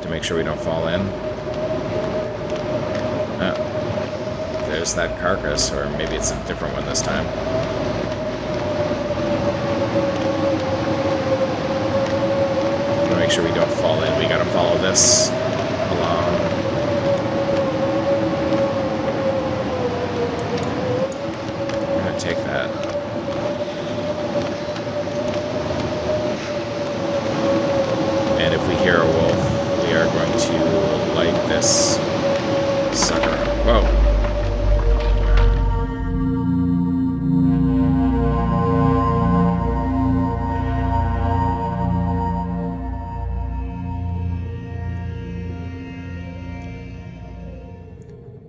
to make sure we don't fall in. Oh, there's that carcass, or maybe it's a different one this time. Make sure we don't fall in. We gotta follow this along. We're gonna take that. And if we hear a wolf, we are going to light this sucker up. Whoa!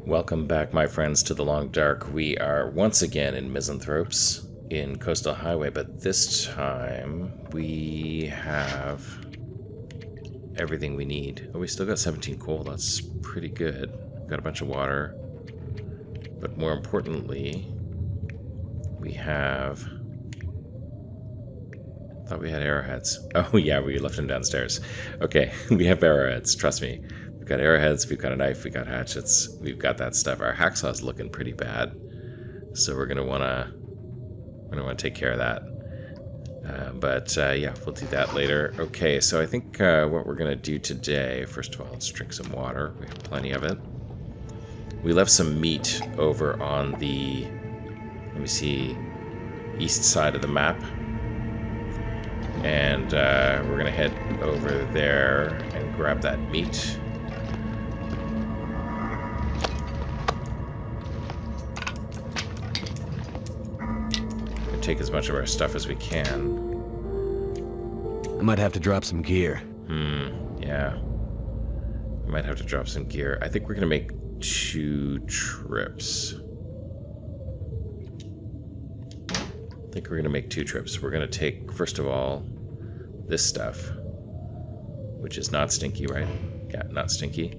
Welcome back, my friends, to the Long Dark. We are once again in Misanthropes in Coastal Highway, but this time we have everything we need. Oh, we still got 17 coal. That's pretty good. Got a bunch of water. But more importantly, we have... I thought we had arrowheads. Oh, yeah, we left them downstairs. Okay, we have arrowheads, trust me. We've got arrowheads, we've got a knife, we've got hatchets, we've got that stuff. Our hacksaw's looking pretty bad, so we're gonna wanna take care of that. Yeah, we'll do that later. Okay, so I think what we're gonna do today, first of all, let's drink some water. We have plenty of it. We left some meat over on the, let me see, east side of the map. And we're gonna head over there and grab that meat. And take as much of our stuff as we can. I might have to drop some gear. Yeah. We might have to drop some gear. I think we're gonna make 2 trips. I think we're going to make 2 trips. We're going to take, first of all, this stuff, which is not stinky, right? Yeah, not stinky.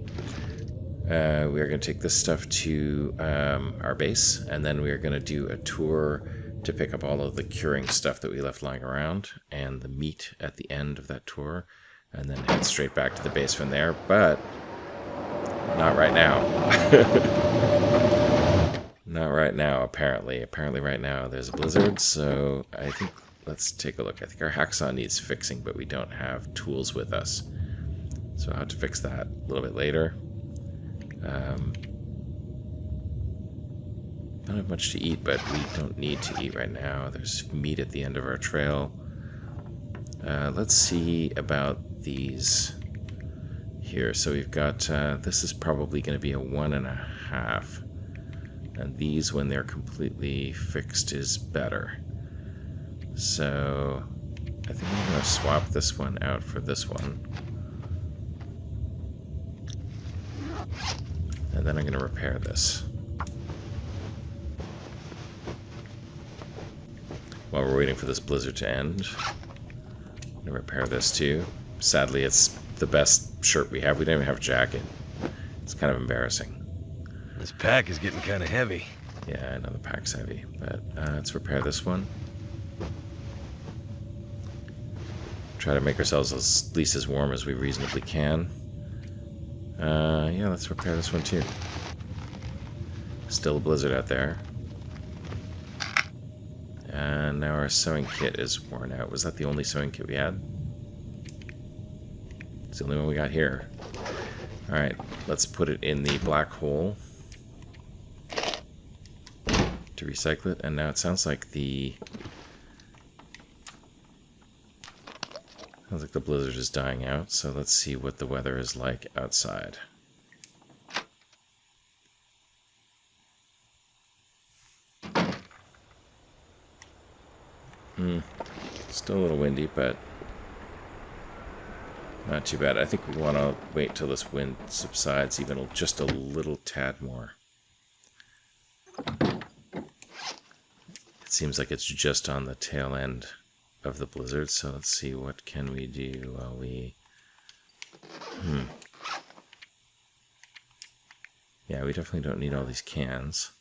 We are going to take this stuff to our base, and then we are going to do a tour to pick up all of the curing stuff that we left lying around, and the meat at the end of that tour, and then head straight back to the base from there, but not right now. Not right now, apparently. Apparently right now there's a blizzard, so I think, let's take a look. I think our hacksaw needs fixing, but we don't have tools with us. So I'll have to fix that a little bit later. Don't have much to eat, but we don't need to eat right now. There's meat at the end of our trail. Let's see about these here. So we've got, this is probably going to be a 1.5. And these, when they're completely fixed, is better. So I think I'm going to swap this one out for this one. And then I'm going to repair this. While we're waiting for this blizzard to end, I'm going to repair this too. Sadly, it's the best shirt we have. We don't even have a jacket. It's kind of embarrassing. This pack is getting kind of heavy. Yeah, I know the pack's heavy, but let's repair this one. Try to make ourselves at least as warm as we reasonably can. Yeah, let's repair this one too. Still a blizzard out there. And now our sewing kit is worn out. Was that the only sewing kit we had? It's the only one we got here. Alright, let's put it in the black hole to recycle it, and now it sounds like the blizzard is dying out, so let's see what the weather is like outside. Still a little windy, but not too bad. I think we want to wait till this wind subsides even just a little tad more. It seems like it's just on the tail end of the blizzard, so let's see, what can we do while we... Yeah, we definitely don't need all these cans.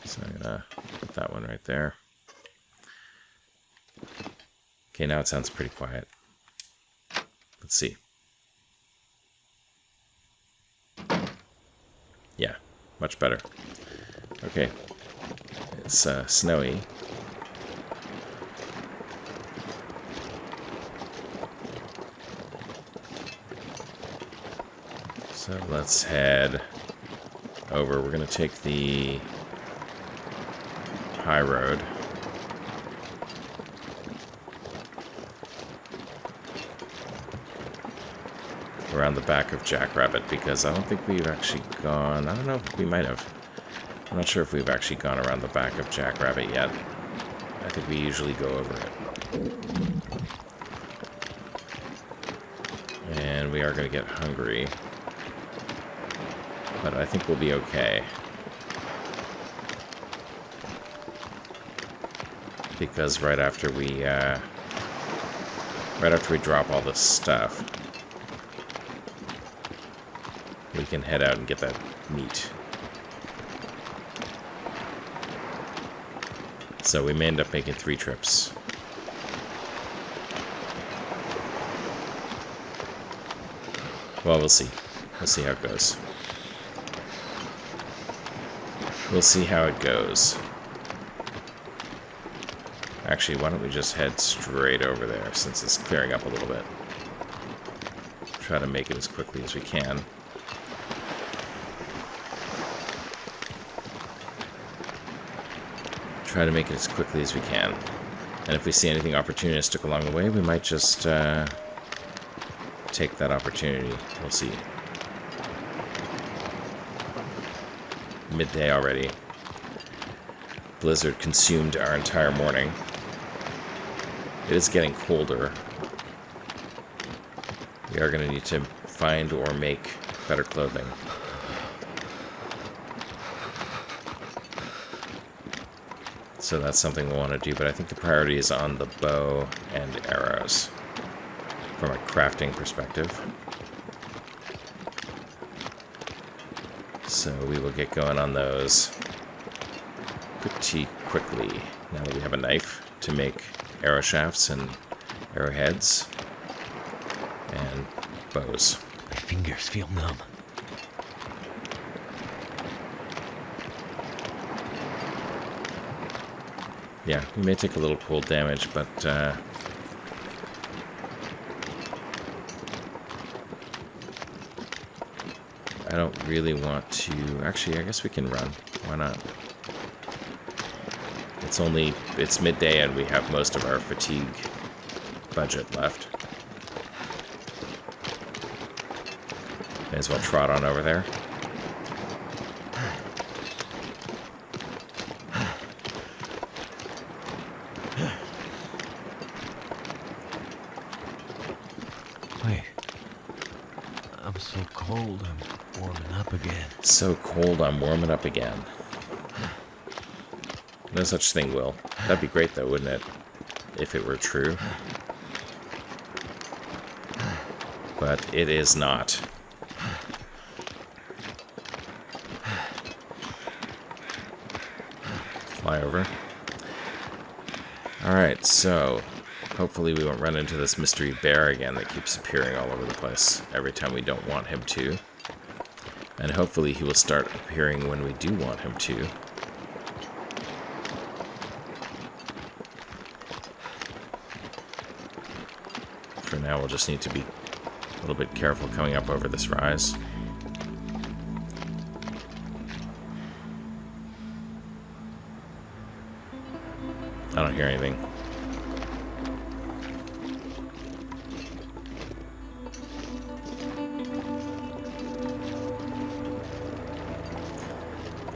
So I'm gonna put that one right there. Okay, now it sounds pretty quiet. Let's see. Yeah, much better. Okay. It's snowy. So let's head over. We're going to take the high road. Around the back of Jackrabbit, because I don't think we've actually gone... I don't know, we might have. I'm not sure if we've actually gone around the back of Jackrabbit yet. I think we usually go over it. And we are going to get hungry. But I think we'll be okay. Because right after we drop all this stuff, we can head out and get that meat. So we may end up making 3 trips. Well, we'll see. We'll see how it goes. We'll see how it goes. Actually, why don't we just head straight over there, since it's clearing up a little bit. Try to make it as quickly as we can. Try to make it as quickly as we can. And if we see anything opportunistic along the way, we might just take that opportunity. We'll see. Midday already. Blizzard consumed our entire morning. It is getting colder. We are going to need to find or make better clothing. So that's something we'll want to do, but I think the priority is on the bow and arrows from a crafting perspective. So we will get going on those pretty quickly now that we have a knife to make arrow shafts and arrowheads and bows. My fingers feel numb. Yeah, we may take a little cold damage, but I don't really want to... Actually, I guess we can run. Why not? It's midday and we have most of our fatigue budget left. May as well trot on over there. Wait. I'm so cold, I'm warming up again. So cold, I'm warming up again. No such thing, Will. That'd be great, though, wouldn't it? If it were true. But it is not. Fly over. Alright, so hopefully we won't run into this mystery bear again that keeps appearing all over the place every time we don't want him to. And hopefully he will start appearing when we do want him to. For now, we'll just need to be a little bit careful coming up over this rise. I don't hear anything.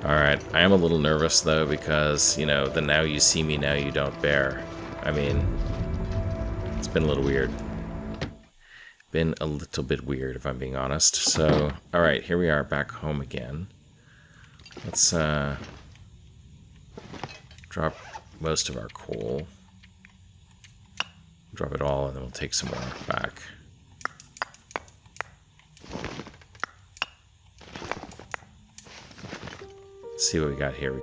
Alright, I am a little nervous though because, you know, the now you see me, now you don't bear. I mean, it's been a little weird. Been a little bit weird, if I'm being honest. So, alright, here we are back home again. Let's drop most of our coal. Drop it all, and then we'll take some more back. Let's see what we got here.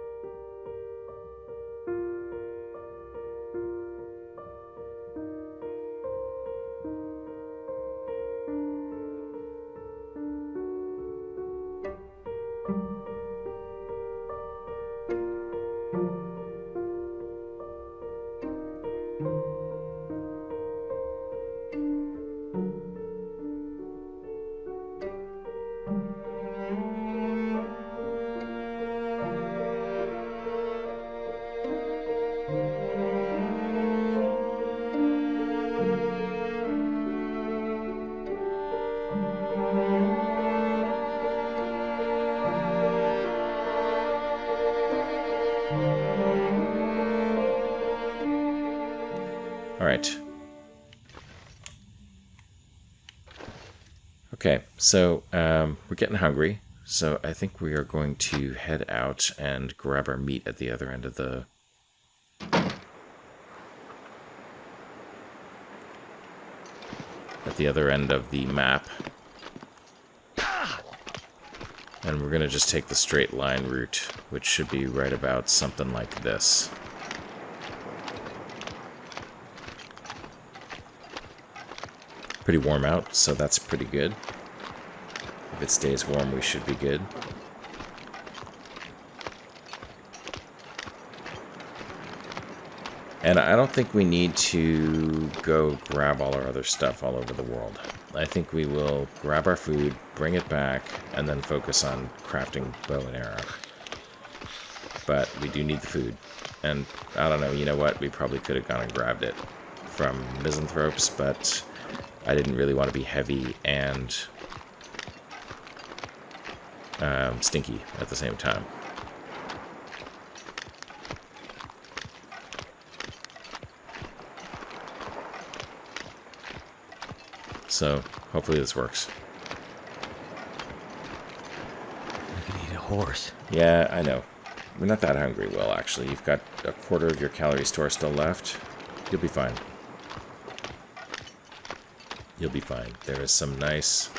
Okay, so we're getting hungry, so I think we are going to head out and grab our meat at the other end of the... at the other end of the map. And we're going to just take the straight line route, which should be right about something like this. Pretty warm out, so that's pretty good. If it stays warm, we should be good. And I don't think we need to go grab all our other stuff all over the world. I think we will grab our food, bring it back, and then focus on crafting bow and arrow. But we do need the food. And I don't know, you know what? We probably could have gone and grabbed it from misanthropes, but I didn't really want to be heavy and stinky at the same time. So hopefully this works. I could eat a horse. Yeah, I know. We're not that hungry, Will, actually. You've got a quarter of your calorie store still left. You'll be fine. You'll be fine. There is some nice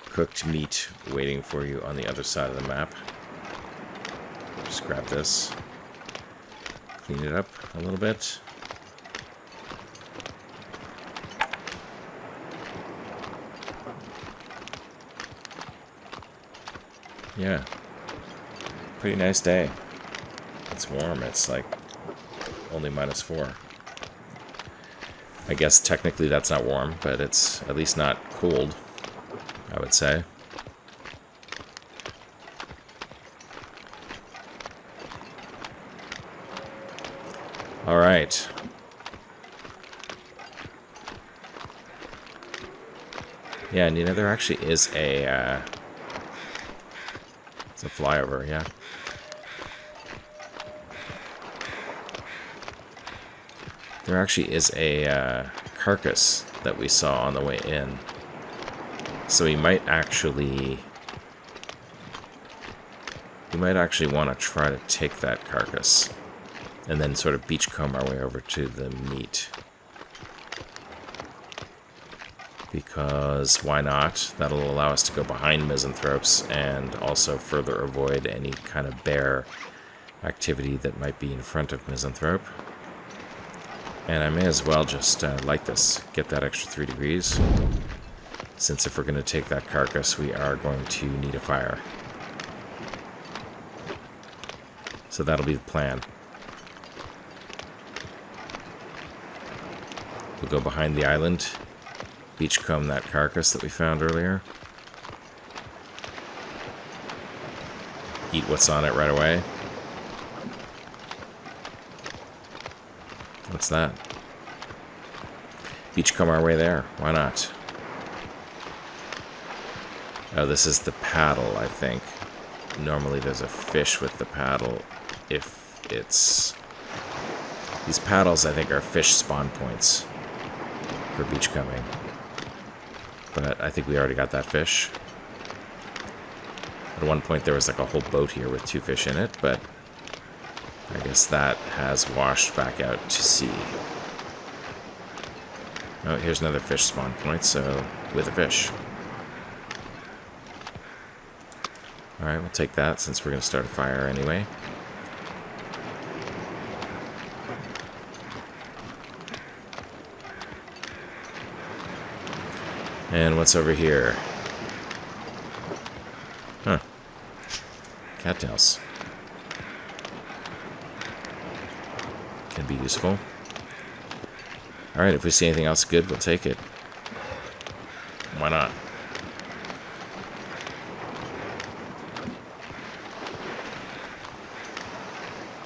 cooked meat waiting for you on the other side of the map. Just grab this. Clean it up a little bit. Yeah. Pretty nice day. It's warm. It's like only -4. I guess technically that's not warm, but it's at least not cold, I would say. All right. Yeah, and you know, there actually is a... it's a flyover, yeah. There actually is a carcass that we saw on the way in. So we might actually... we might actually want to try to take that carcass and then sort of beachcomb our way over to the meat. Because why not? That'll allow us to go behind misanthropes and also further avoid any kind of bear activity that might be in front of misanthrope. And I may as well just light this, get that extra 3 degrees. Since if we're going to take that carcass, we are going to need a fire. So that'll be the plan. We'll go behind the island, beachcomb that carcass that we found earlier. Eat what's on it right away. What's that? Beachcomb our way there. Why not? Oh, this is the paddle, I think. Normally there's a fish with the paddle if it's... these paddles, I think, are fish spawn points for beachcombing. But I think we already got that fish. At one point there was like a whole boat here with 2 fish in it, but I guess that has washed back out to sea. Oh, here's another fish spawn point, so with a fish. Alright, we'll take that since we're going to start a fire anyway. And what's over here? Huh. Cattails. Can be useful. Alright, if we see anything else good, we'll take it. Why not?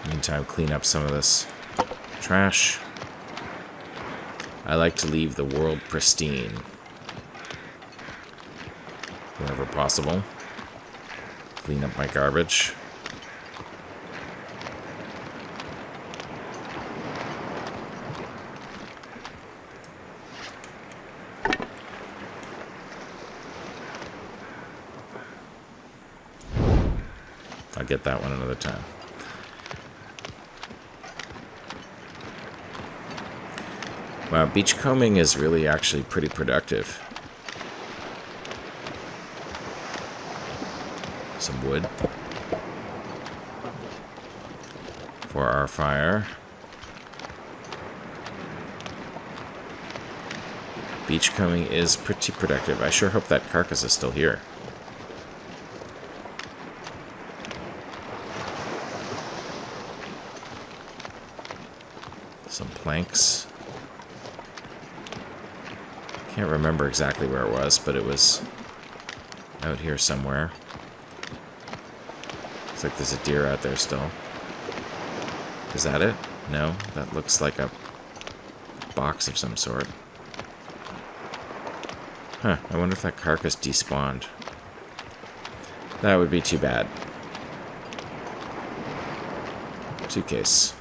Meantime, clean up some of this trash. I like to leave the world pristine wherever possible. Clean up my garbage. get that one another time. Wow, beachcombing is really actually pretty productive. Some wood for our fire. Beachcombing is pretty productive. I sure hope that carcass is still here. Some planks. Can't remember exactly where it was, but it was out here somewhere. Looks like there's a deer out there still. Is that it? No, that looks like a box of some sort. Huh, I wonder if that carcass despawned. That would be too bad. Suitcase.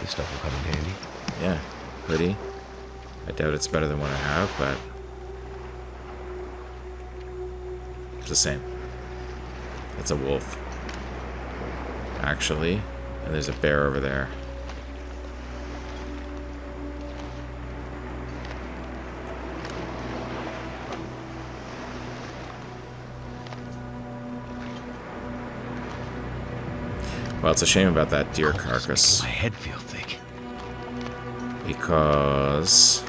This stuff will come in handy. Yeah, hoodie. I doubt it's better than what I have, but it's the same. It's a wolf, actually, and there's a bear over there. Well, it's a shame about that deer carcass. My head feel thick. Because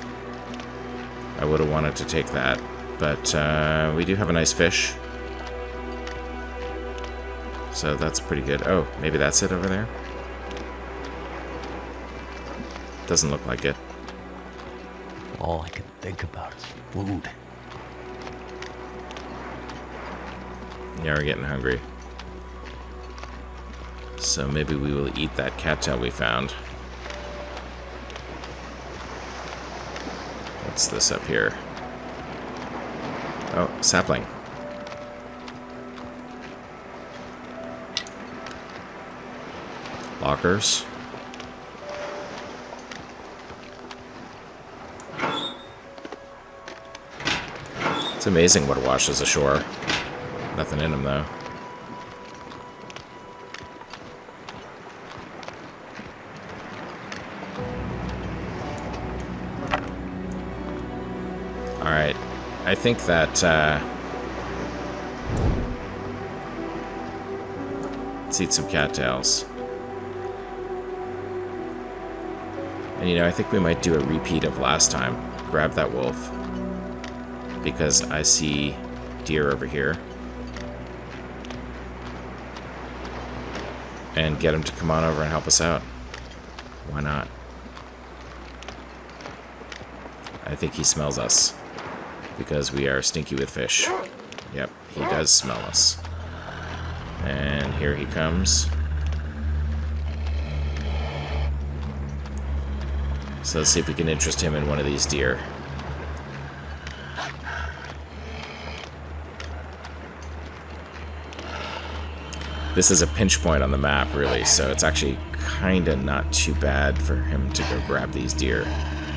I would have wanted to take that, but we do have a nice fish, so that's pretty good. Oh, maybe that's it over there? Doesn't look like it. All I can think about is food. Yeah, we're getting hungry. So maybe we will eat that cattail we found. What's this up here? Oh, sapling. Lockers. It's amazing what washes ashore. Nothing in them, though. Alright, I think that, let's eat some cattails. And you know, I think we might do a repeat of last time. Grab that wolf. Because I see deer over here. And get him to come on over and help us out. Why not? I think he smells us. Because we are stinky with fish. Yep, he does smell us. And here he comes. So let's see if we can interest him in one of these deer. This is a pinch point on the map, really, so it's actually kind of not too bad for him to go grab these deer.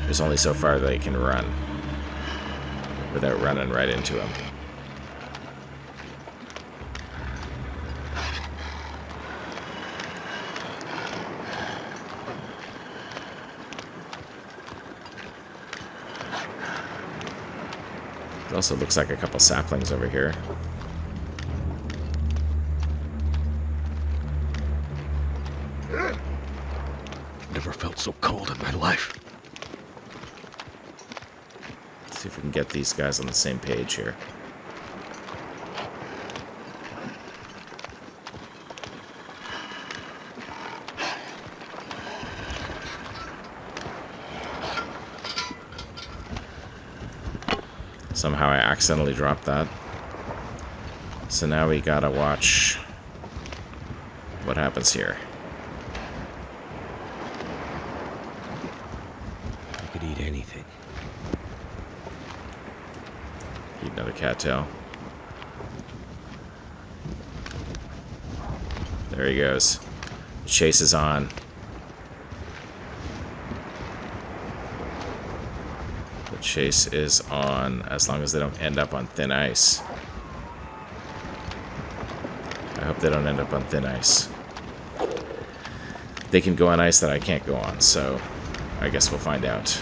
There's only so far that he can run without running right into him. It also looks like a couple saplings over here. Never felt so cold in my life. Let's see if we can get these guys on the same page here. Somehow I accidentally dropped that. So now we gotta watch what happens here. I could eat anything. Eat another cattail. There he goes. The chase is on. The chase is on, as long as they don't end up on thin ice. hope they don't end up on thin ice. They can go on ice that I can't go on, so I guess we'll find out.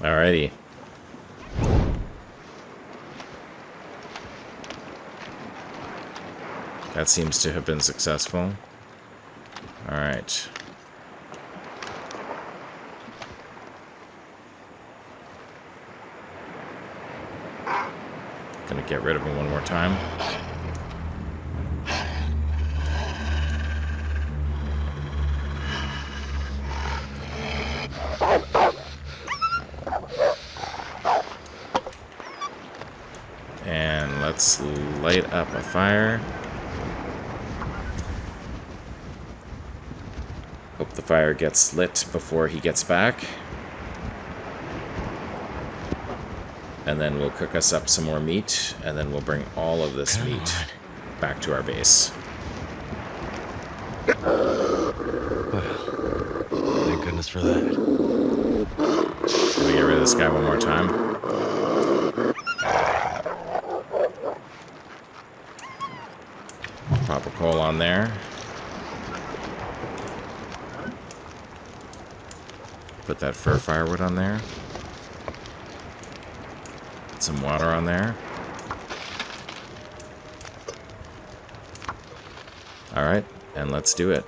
Alrighty. That seems to have been successful. Alright. Gonna get rid of him one more time. And let's light up a fire. Hope the fire gets lit before he gets back. And then we'll cook us up some more meat, and then we'll bring all of this meat back to our base. Well, thank goodness for that. Let me get rid of this guy one more time. Pop a coal on there. Put that fir firewood on there. Put some water on there. Alright, and let's do it.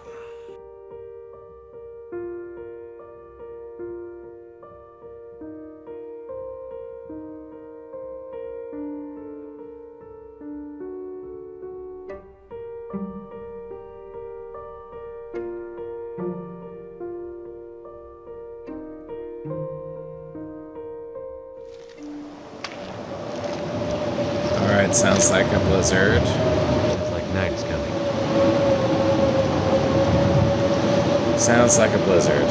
Alright, sounds like a blizzard. Sounds like night is coming. Sounds like a blizzard.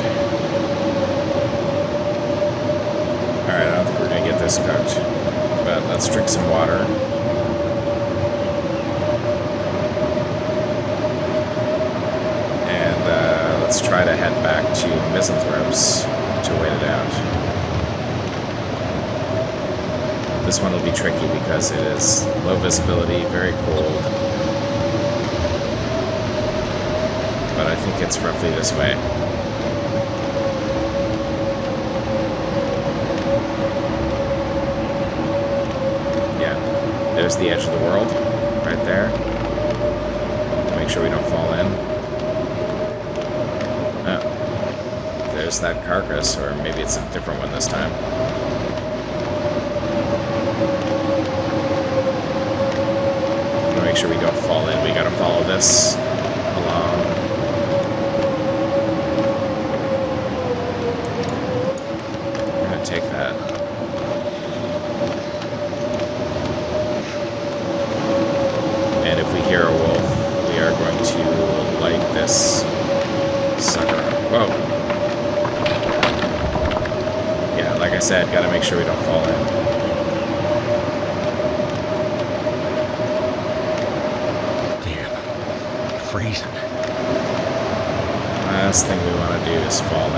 Alright, I don't think we're gonna get this cooked. But let's drink some water. And let's try to head back to Misanthropes to wait it out. This one will be tricky because it is low visibility, very cold. But I think it's roughly this way. Yeah, there's the edge of the world, right there. Make sure we don't fall in. Oh, there's that carcass, or maybe it's a different one this time. Make sure we don't fall in. We gotta follow this along. We're gonna take that. And if we hear a wolf, we are going to light this sucker up. Whoa! Yeah, like I said, gotta make sure we don't fall in. Freezing. Last thing we want to do is fall in.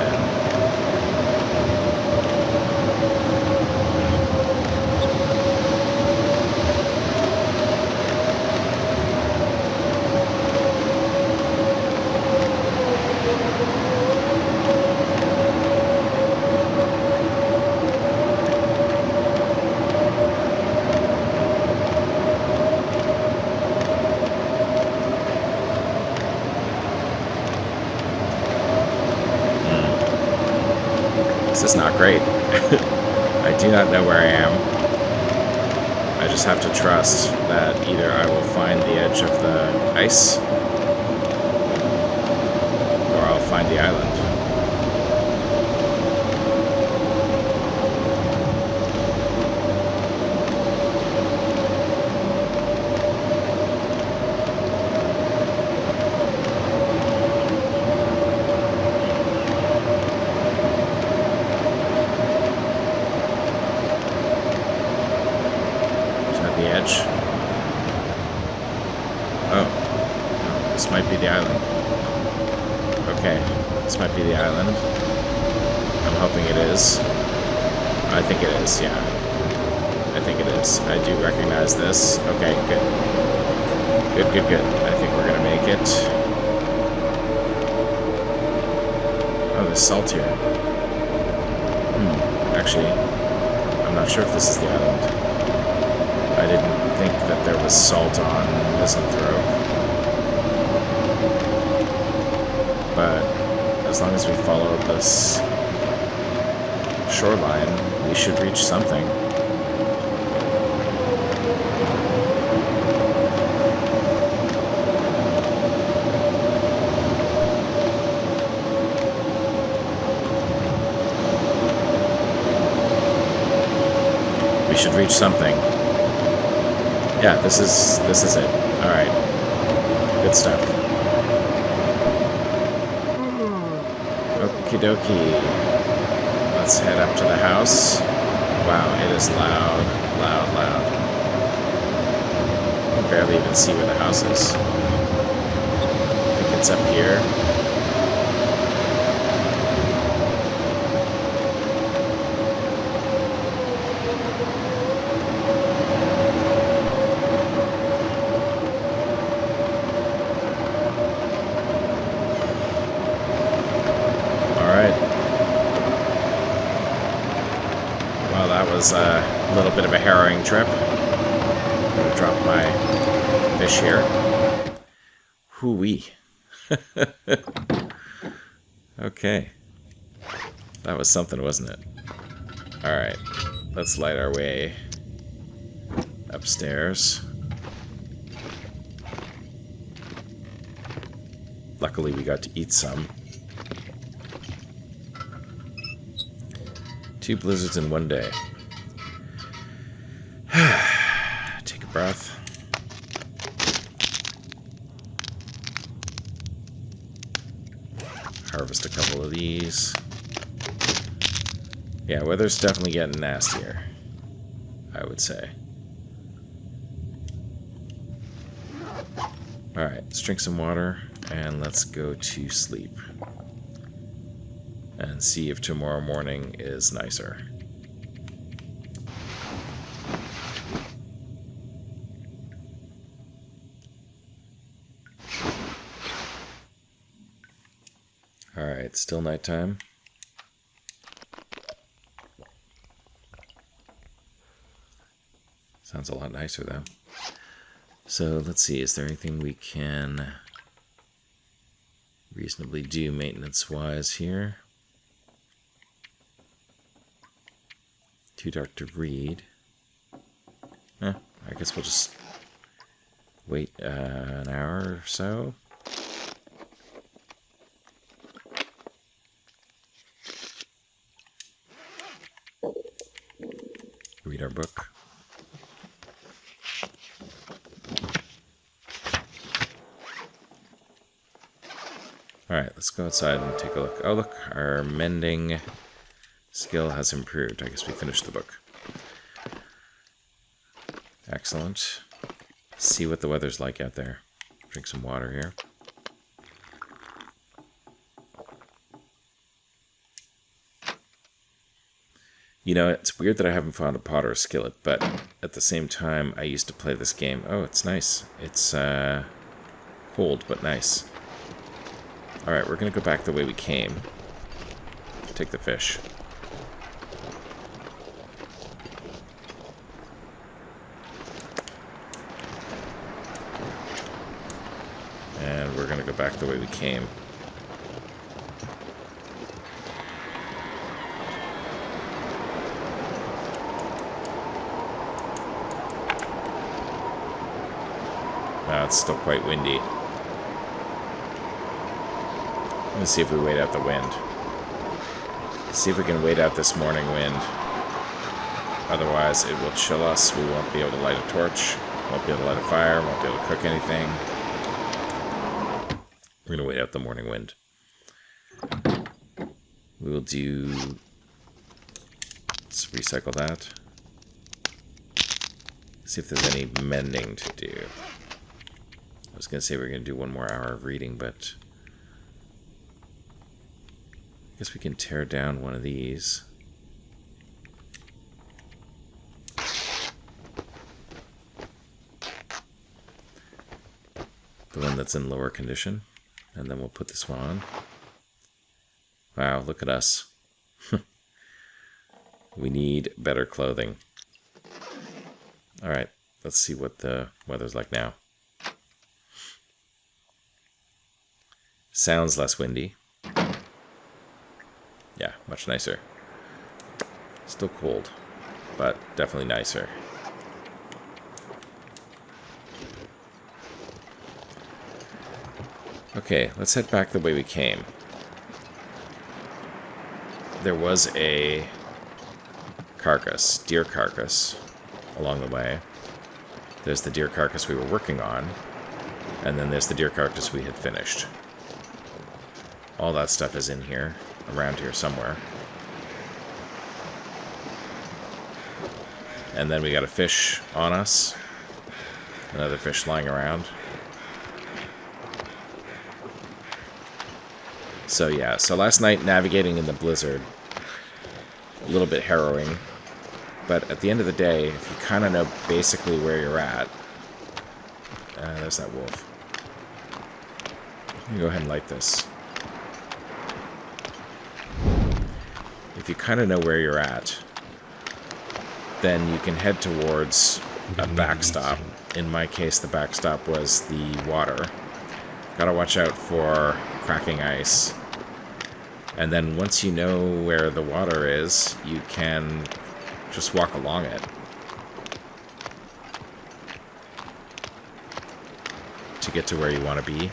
This is not great. I do not know where I am. I just have to trust that either I will find the edge of the ice, or I'll find the island. Okay, this might be the island. I'm hoping it is. I think it is, yeah. I think it is. I do recognize this. Okay, good. Good, good, good. I think we're gonna make it. Oh, there's salt here. Actually, I'm not sure if this is the island. I didn't think that there was salt on Misanthrope. But as long as we follow this shoreline, we should reach something. We should reach something. Yeah, this is it. All right. Good stuff. Okie dokie. Let's head up to the house. Wow, it is loud, loud, loud. I can barely even see where the house is. I think it's up here. Was a little bit of a harrowing trip. I'm gonna drop my fish here. Hoo-wee. Okay. That was something, wasn't it? Alright. Let's light our way upstairs. Luckily, we got to eat some. 2 blizzards in 1 day. Take a breath. Harvest a couple of these. Yeah, weather's definitely getting nastier, I would say. Alright, let's drink some water and let's go to sleep. And see if tomorrow morning is nicer. Alright, still nighttime. Sounds a lot nicer though. So let's see, is there anything we can reasonably do maintenance-wise here? Too dark to read. I guess we'll just wait an hour or so. Read our book. Alright, let's go outside and take a look. Oh look, our mending skill has improved. I guess we finished the book. Excellent. See what the weather's like out there. Drink some water here. You know, it's weird that I haven't found a pot or a skillet, but at the same time, I used to play this game. Oh, it's nice. It's cold, but nice. Alright, we're going to go back the way we came. Take the fish. And we're going to go back the way we came. It's still quite windy. Let's see if we wait out the wind. See if we can wait out this morning wind. Otherwise, it will chill us. We won't be able to light a torch. Won't be able to light a fire. Won't be able to cook anything. We're going to wait out the morning wind. We will do... Let's recycle that. See if there's any mending to do. I was going to say we're going to do 1 more hour of reading, but Guess we can tear down one of these. The one that's in lower condition. And then we'll put this one on. Wow, look at us. We need better clothing. Alright, let's see what the weather's like now. Sounds less windy. Yeah, much nicer. Still cold, but definitely nicer. Okay, let's head back the way we came. There was a carcass, deer carcass, along the way. There's the deer carcass we were working on, and then there's the deer carcass we had finished. All that stuff is in here, around here somewhere. And then we got a fish on us. Another fish lying around. So yeah, so last night navigating in the blizzard, a little bit harrowing. But at the end of the day, if you kind of know basically where you're at... there's that wolf. Let me go ahead and light this. If you kind of know where you're at, then you can head towards a backstop. In my case, the backstop was the water. Gotta watch out for cracking ice. And then once you know where the water is, you can just walk along it. To get to where you want to be.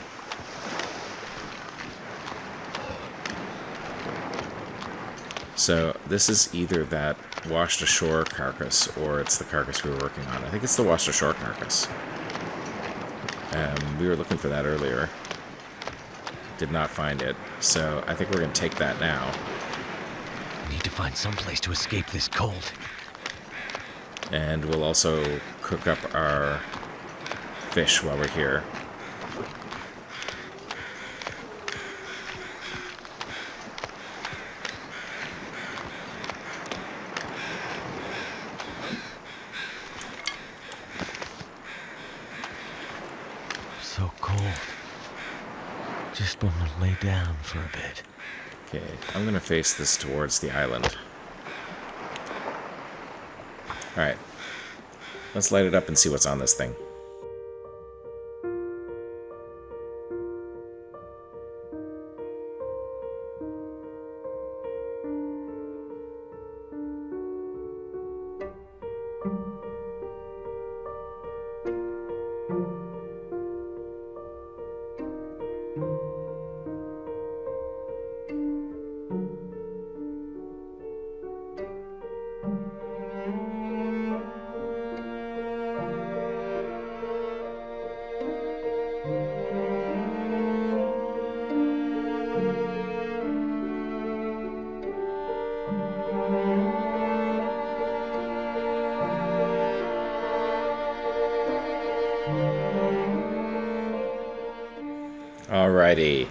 So this is either that washed ashore carcass or it's the carcass we were working on. I think it's the washed ashore carcass. We were looking for that earlier. Did not find it. So I think we're going to take that now. Need to find some place to escape this cold. And we'll also cook up our fish while we're here. So cold. Just want to lay down for a bit. Okay, I'm going to face this towards the island. Alright. Let's light it up and see what's on this thing. Alrighty.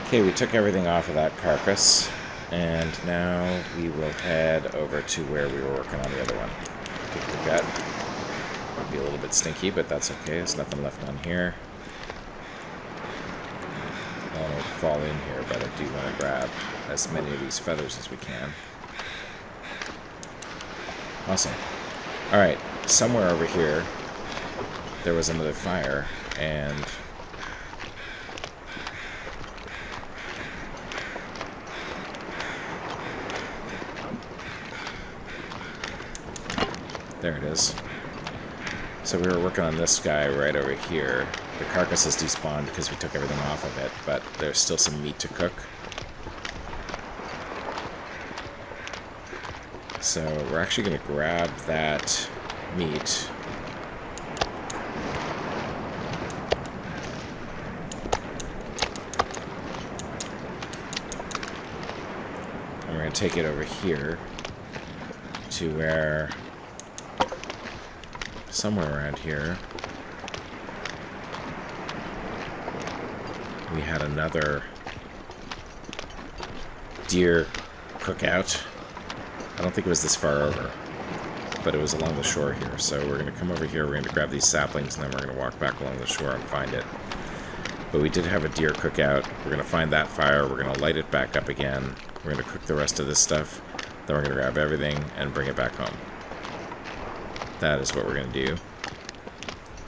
Okay, we took everything off of that carcass, and now we will head over to where we were working on the other one. Take the gut. Might be a little bit stinky, but that's okay. There's nothing left on here. I won't fall in here, but I do want to grab as many of these feathers as we can. Awesome. Alright, somewhere over here, there was another fire, and... there it is. So we were working on this guy right over here. The carcass is despawned because we took everything off of it, but there's still some meat to cook. So we're actually going to grab that meat. And we're going to take it over here to where... somewhere around here we had another deer cookout. I don't think it was this far over, but it was along the shore here. So we're going to come over here, we're going to grab these saplings, and then we're going to walk back along the shore and find it. But we did have a deer cookout. We're going to find that fire, we're going to light it back up again, we're going to cook the rest of this stuff, then we're going to grab everything and bring it back home. That is what we're going to do.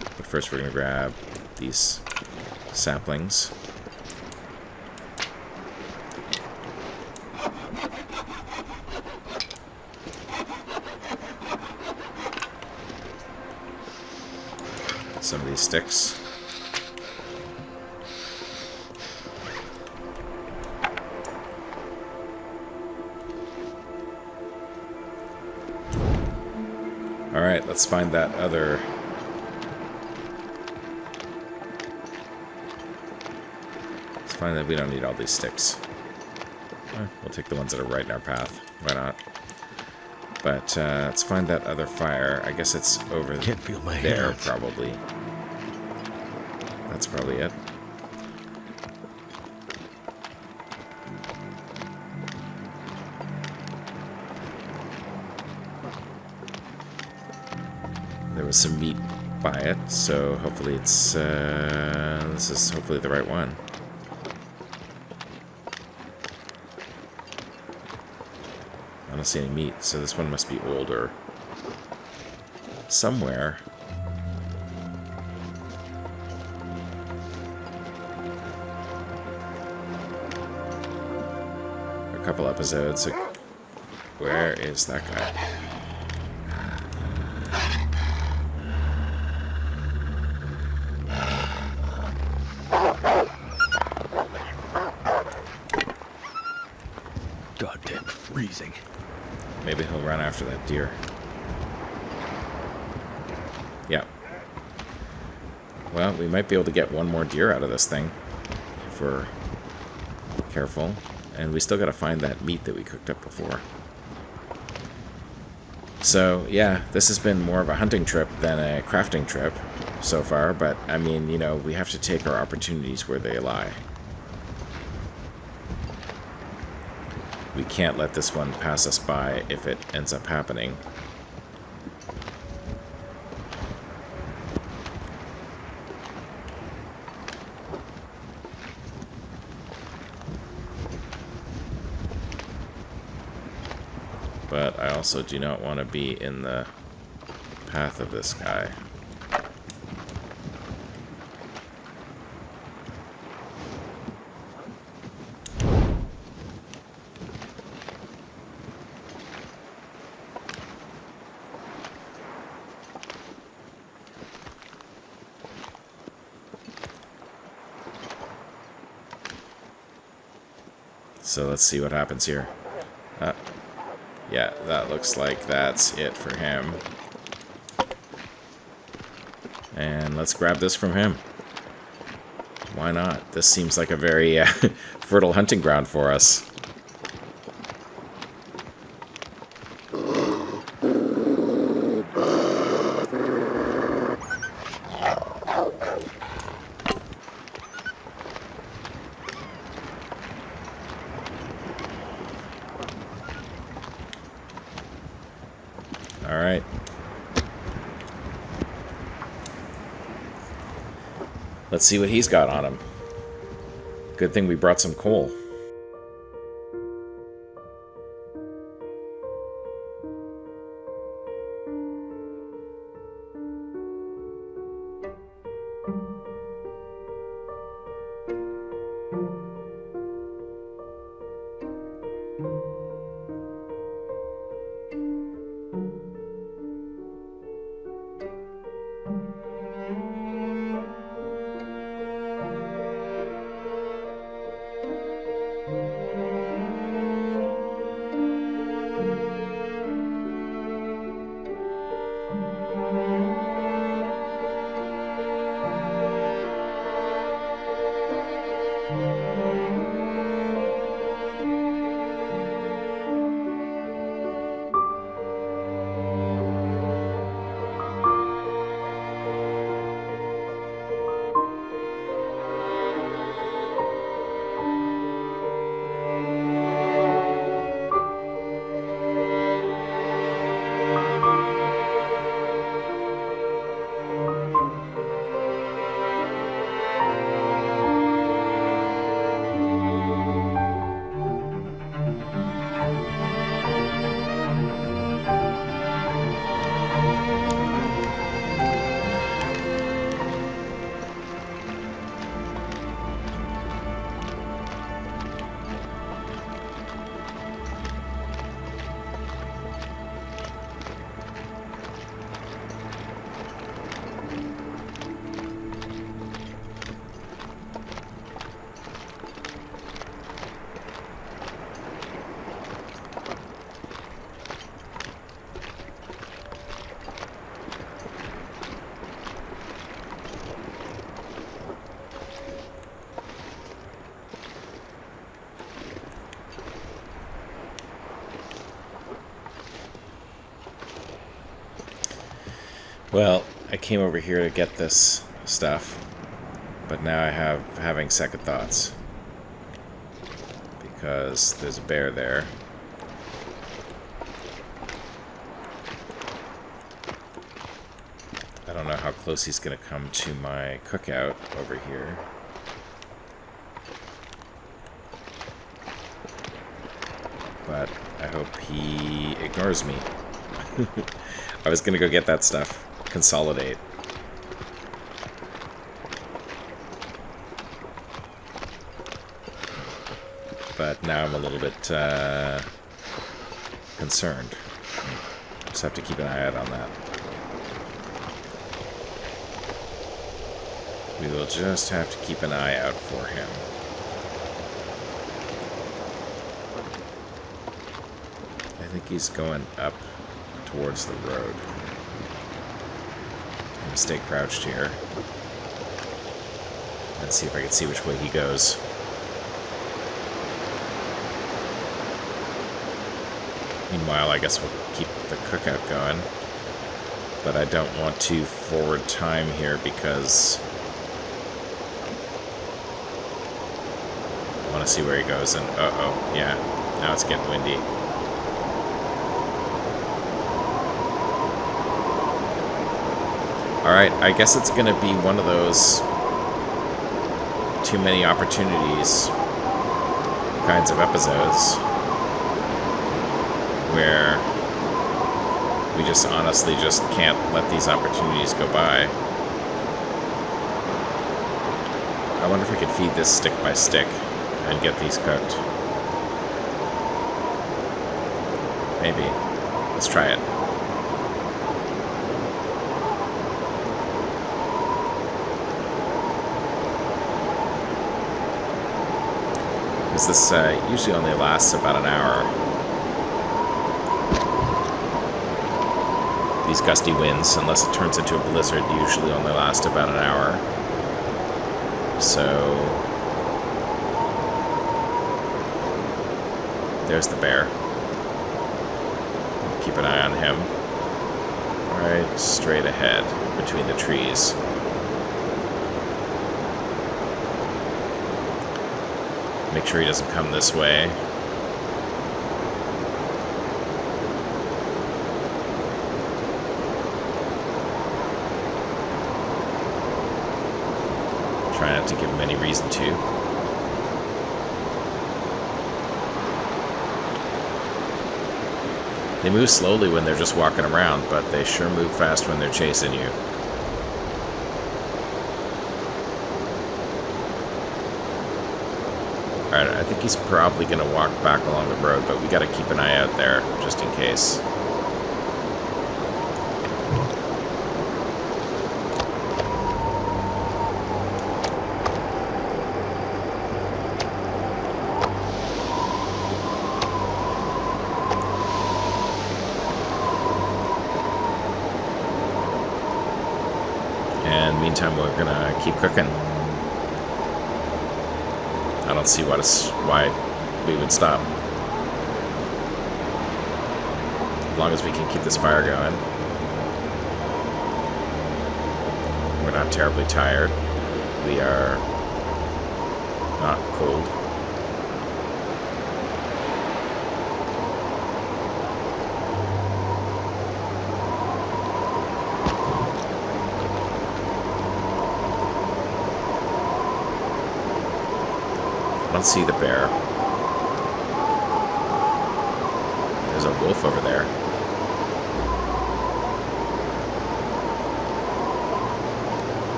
But first we're going to grab these saplings. Some of these sticks. Alright, let's find that other... Let's find that we don't need all these sticks. We'll take the ones that are right in our path. Why not? But let's find that other fire. I guess it's over Can't feel my there, hands. probably. That's probably it. There was some meat by it, so hopefully it's... this is hopefully the right one. I don't see any meat, so this one must be older. Somewhere. A couple episodes. Where is that guy? Goddamn freezing. Maybe he'll run after that deer. Yeah. Well, we might be able to get one more deer out of this thing if we're careful. And we still got to find that meat that we cooked up before. So, yeah, this has been more of a hunting trip than a crafting trip so far. But, I mean, you know, we have to take our opportunities where they lie. We can't let this one pass us by if it ends up happening. But I also do not want to be in the path of this guy. So let's see what happens here. Yeah, that looks like that's it for him. And let's grab this from him. Why not? This seems like a very fertile hunting ground for us. Alright. Let's see what he's got on him. Good thing we brought some coal. Well, I came over here to get this stuff, but now having second thoughts. Because there's a bear there. I don't know how close he's going to come to my cookout over here. But I hope he ignores me. I was going to go get that stuff. Consolidate. But now I'm a little bit concerned. Just have to keep an eye out on that. We will just have to keep an eye out for him. I think he's going up towards the road. I'm going to stay crouched here. And see if I can see which way he goes. Meanwhile, I guess we'll keep the cookout going. But I don't want to forward time here because I want to see where he goes. And uh-oh, yeah, now it's getting windy. Alright, I guess it's going to be one of those too many opportunities kinds of episodes where we just honestly just can't let these opportunities go by. I wonder if we could feed this stick by stick and get these cooked. Maybe. Let's try it. Because this usually only lasts about an hour. These gusty winds, unless it turns into a blizzard, usually only last about an hour. So there's the bear. Keep an eye on him. Right straight ahead between the trees. Make sure he doesn't come this way. Try not to give him any reason to. They move slowly when they're just walking around, but they sure move fast when they're chasing you. Alright, I think he's probably going to walk back along the road, but we got to keep an eye out there, just in case. And meantime, we're going to keep cooking. I don't see why we would stop. As long as we can keep this fire going. We're not terribly tired. We are not cold. I don't see the bear. There's a wolf over there.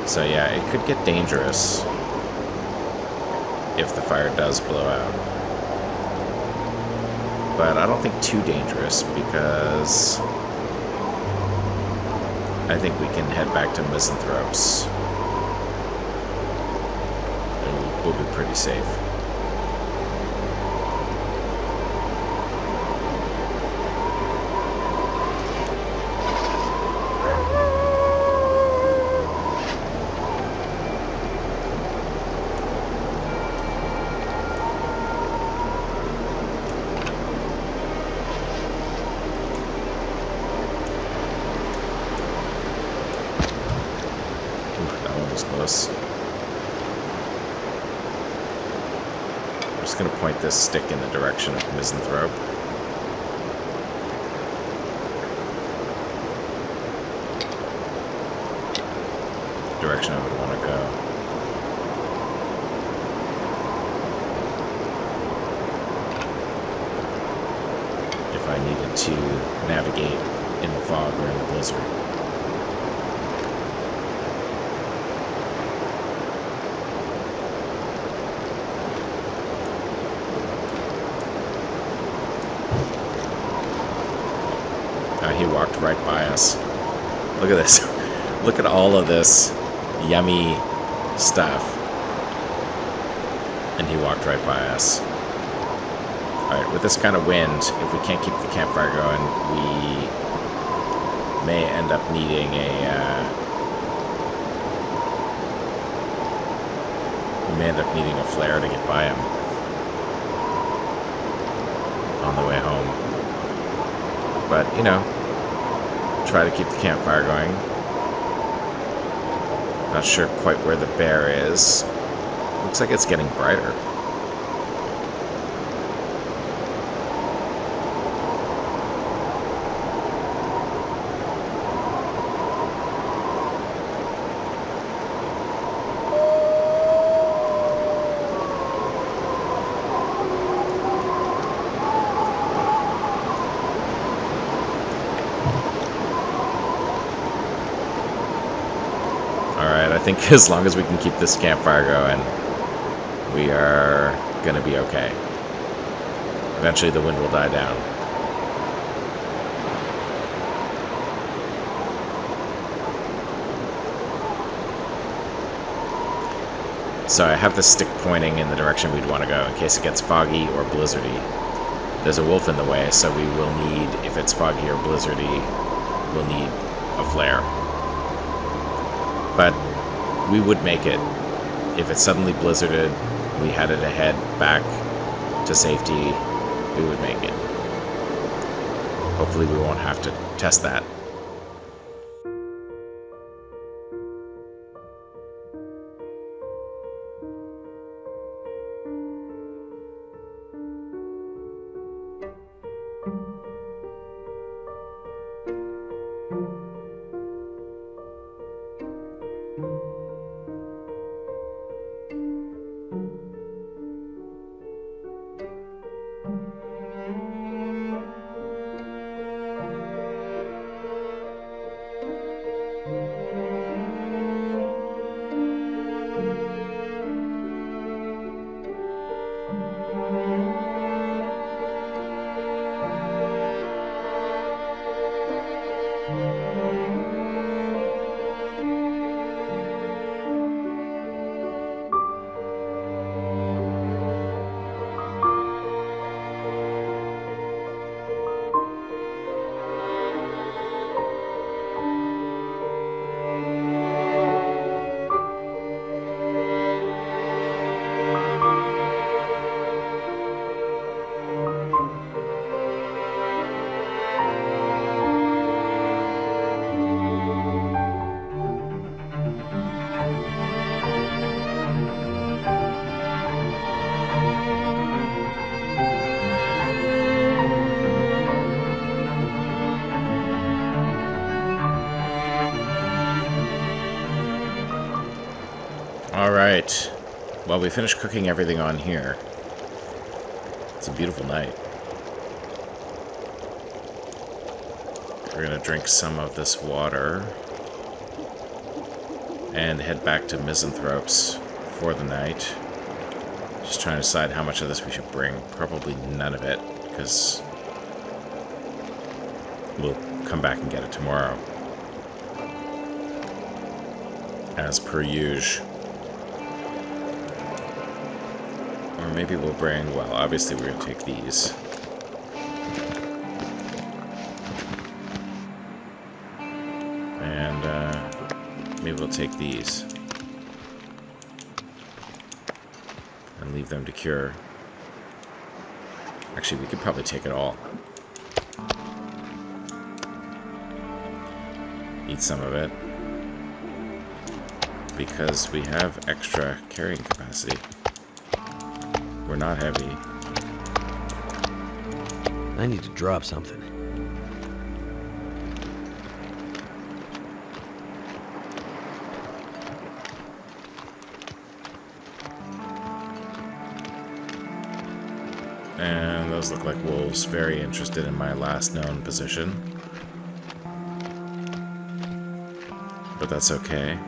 So yeah, it could get dangerous if the fire does blow out. But I don't think too dangerous because I think we can head back to Misanthropes. We'll be pretty safe. just going to point this stick in the direction of Misanthrope. Direction I would want to go. If I needed to navigate in the fog or in the blizzard. He walked right by us. Look at this. Look at all of this yummy stuff. And he walked right by us. Alright, with this kind of wind, if we can't keep the campfire going, we may end up needing a flare to get by him on the way home. But, you know, try to keep the campfire going. Not sure quite where the bear is. Looks like it's getting brighter. I think as long as we can keep this campfire going, we are going to be okay. Eventually the wind will die down. So I have the stick pointing in the direction we'd want to go in case it gets foggy or blizzardy. There's a wolf in the way, so we will need, if it's foggy or blizzardy, we'll need a flare. But we would make it. If it suddenly blizzarded, we had it ahead back to safety, we would make it. Hopefully we won't have to test that. Alright, well, we finished cooking everything on here. It's a beautiful night. We're going to drink some of this water and head back to Misanthrope's for the night. Just trying to decide how much of this we should bring. Probably none of it, because we'll come back and get it tomorrow. As per usual. Or maybe we'll bring, well, obviously we're going to take these. And maybe we'll take these. And leave them to cure. Actually, we could probably take it all. Eat some of it. Because we have extra carrying capacity. We're not heavy. I need to drop something. And those look like wolves, very interested in my last known position. But that's okay.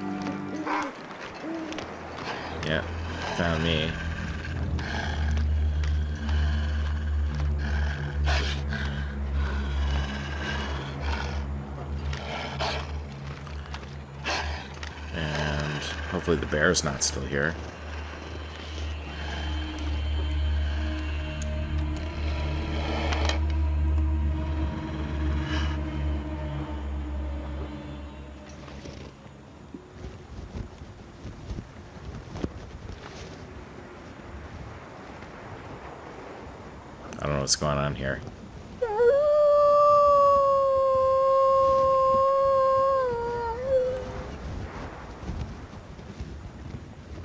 Yeah, found me. And hopefully the bear's not still here. I don't know what's going on here.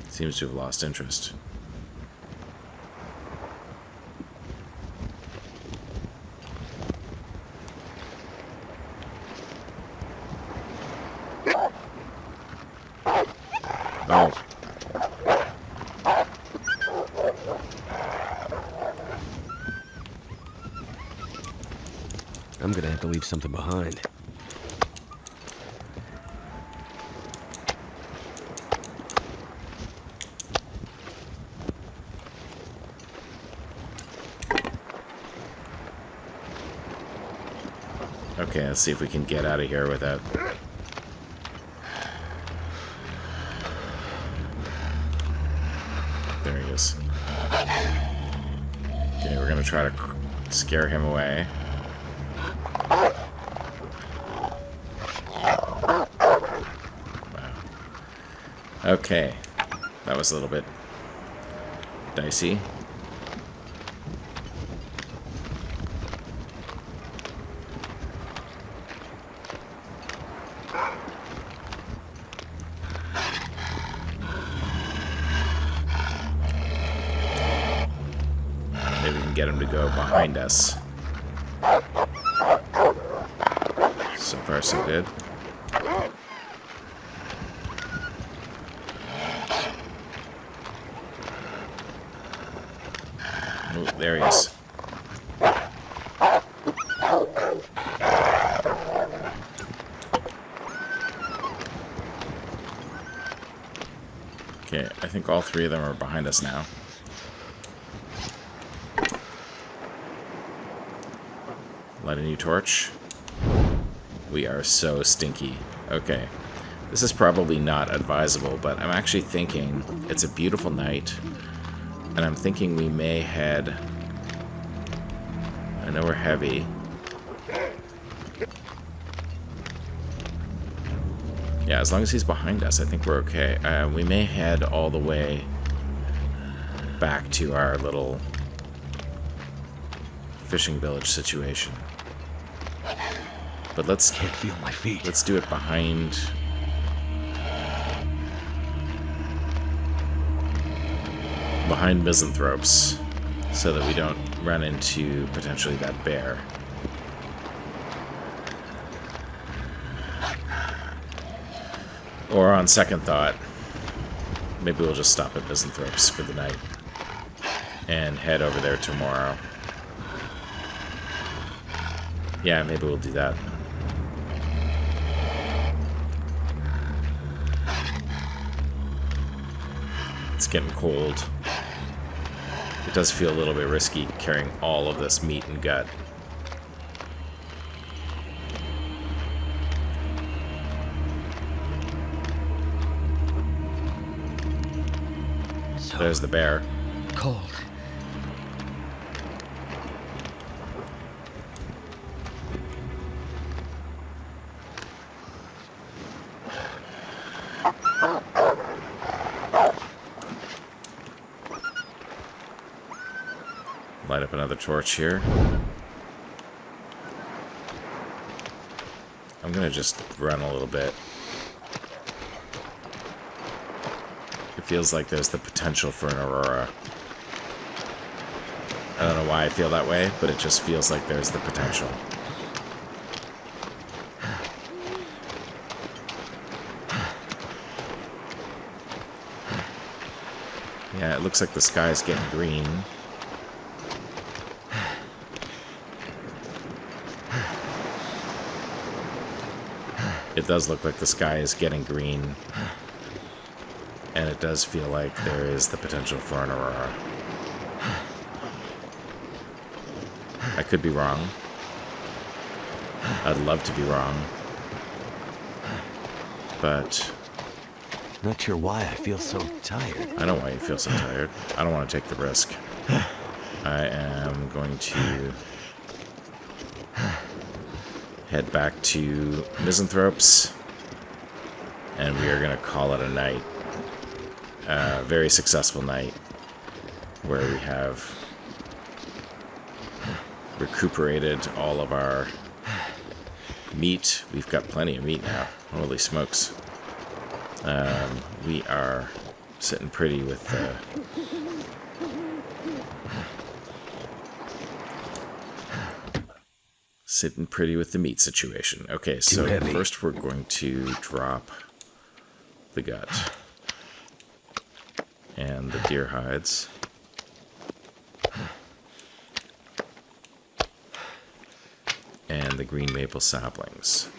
Seems to have lost interest. Oh. I'm gonna have to leave something behind. Okay, let's see if we can get out of here without... There he is. Okay, we're gonna try to scare him away. Wow. Okay. That was a little bit dicey. Maybe we can get him to go behind us. So far, so good. Oh, there he is. Okay, I think all three of them are behind us now. Light a new torch. We are so stinky. Okay. This is probably not advisable, but I'm actually thinking it's a beautiful night, and I'm thinking we may head... I know we're heavy. Yeah, as long as he's behind us, I think we're okay. We may head all the way back to our little fishing village situation. But let's Can't feel my feet. Let's do it behind misanthropes, so that we don't run into potentially that bear. Or on second thought, maybe we'll just stop at misanthropes for the night and head over there tomorrow. Yeah, maybe we'll do that. It's getting cold. It does feel a little bit risky carrying all of this meat and gut. So There's the bear. cold. Light up another torch here. I'm gonna just run a little bit. It feels like there's the potential for an aurora. I don't know why I feel that way, but it just feels like there's the potential. Yeah, it looks like the sky is getting green. It does look like the sky is getting green. And it does feel like there is the potential for an aurora. I could be wrong. I'd love to be wrong. But Not sure why I feel so tired. I know why you feel so tired. I don't want to take the risk. I am going to head back to Misanthropes, and we are going to call it a night. A very successful night where we have recuperated all of our meat. We've got plenty of meat now. Holy smokes. We are sitting pretty with the meat situation. Okay, so first we're going to drop the gut and the deer hides. And the green maple saplings.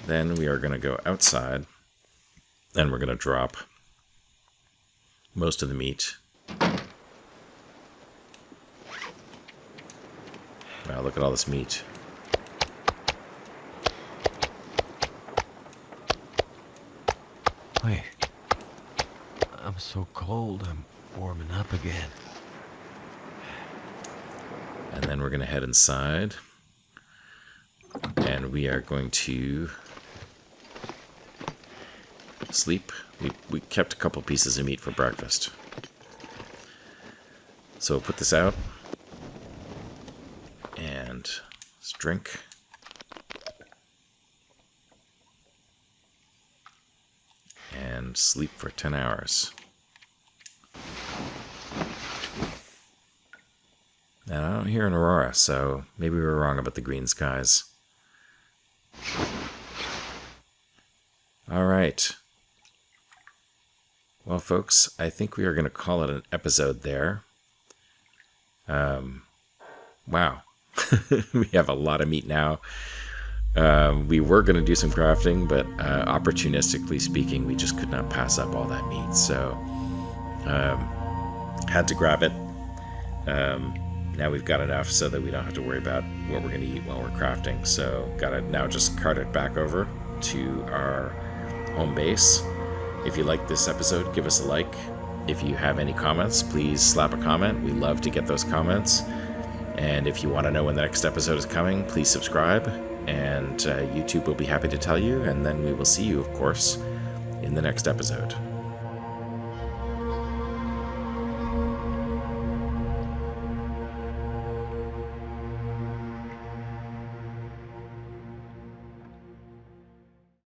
Then we are going to go outside and we're going to drop most of the meat. Wow, look at all this meat. Wait. I'm so cold, I'm warming up again. And then we're going to head inside. And we are going to sleep. We kept a couple pieces of meat for breakfast. So we'll put this out. And let's drink. And sleep for 10 hours. Now, I don't hear an aurora, so maybe we were wrong about the green skies. All right. Well, folks, I think we are going to call it an episode there. Wow. We have a lot of meat now. We were going to do some crafting, but opportunistically speaking, we just could not pass up all that meat. So, had to grab it. Now we've got enough so that we don't have to worry about what we're going to eat while we're crafting. So, got to now just cart it back over to our home base. If you like this episode, give us a like. If you have any comments, please slap a comment. We love to get those comments. And if you want to know when the next episode is coming, please subscribe. And YouTube will be happy to tell you. And then we will see you, of course, in the next episode.